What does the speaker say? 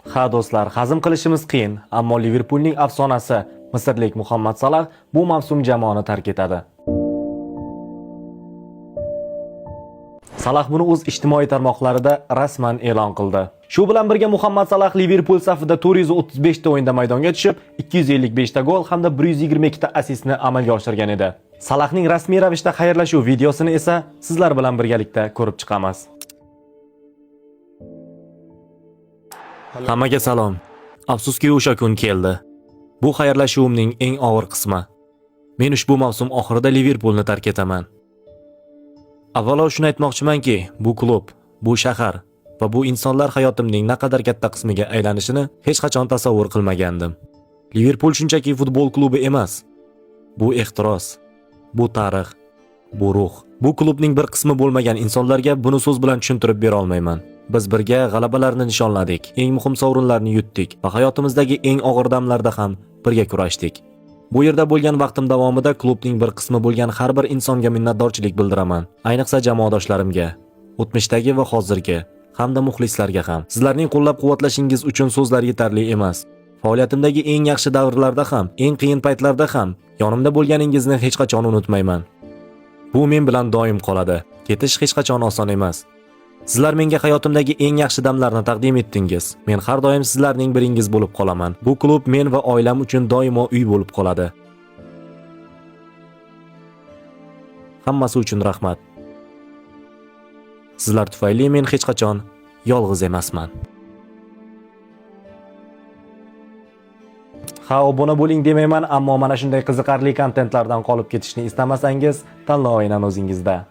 Ha do'stlar, hazm qilishimiz qiyin, ammo Liverpulning afsonasi misrlik Muhammad Salah bu mavsum jamoani tark etadi. Salah buni o'z ijtimoiy tarmoqlarida rasman e'lon qildi. Shu bilan birga Muhammad Salah Liverpul safida 435 ta o'yinda maydonga tushib, 255 ta gol hamda 122 ta assistni amalga oshirgan edi. Salahning rasmiy ravishda xayrlashuv videosini esa sizlar bilan birgalikda ko'rib chiqamiz. Hammaga salom. Afsuski o'sha kun keldi. Bu xayrlashuvimning eng og'ir qismi. Men ushbu mavsum oxirida Liverpulni tark etaman. Avvalo shuni aytmoqchimanki, bu klub, bu shahar va bu insonlar hayotimning naqadar katta qismiga aylanishini hech qachon tasavvur qilmagandim. Liverpul shunchaki futbol klubi emas. Bu ehtiros, bu tarix, bu ruh. Bu klubning bir qismi bo'lmagan insonlarga buni so'z bilan tushuntirib bera olmayman. Biz birga g'alabalarni nishonladik, eng muhim sovrinlarni yutdik va hayotimizdagi eng og'ir damlarda ham birga kurashdik. Bu yerda bo'lgan vaqtim davomida klubning bir qismi bo'lgan har bir insonga minnatdorchilik bildiraman. Ayniqsa jamoadoshlarimga, o'tmishdagi va hozirgi, hamda muxlislarga ham. Sizlarning qo'llab-quvvatlashingiz uchun so'zlar yetarli emas. Faoliyatimdagi eng yaxshi davrlarda ham, eng qiyin paytlarda ham yonimda bo'lganingizni hech qachon unutmayman. Bu men bilan doim qoladi. Ketish hech qachon oson emas. Sizlar menga hayotimdagi eng yaxshi damlarni taqdim etdingiz. Men har doim sizlarning biringiz bo'lib qolaman. Bu klub men va oilam uchun doimo uy bo'lib qoladi. Hammasi uchun rahmat. Sizlar tufayli men hech qachon yolg'iz emasman. Ha, obuna bo'ling demayman, ammo mana shunday qiziqarli kontentlardan qolib ketishni istamasangiz, tanlovingizdan o'zingizda.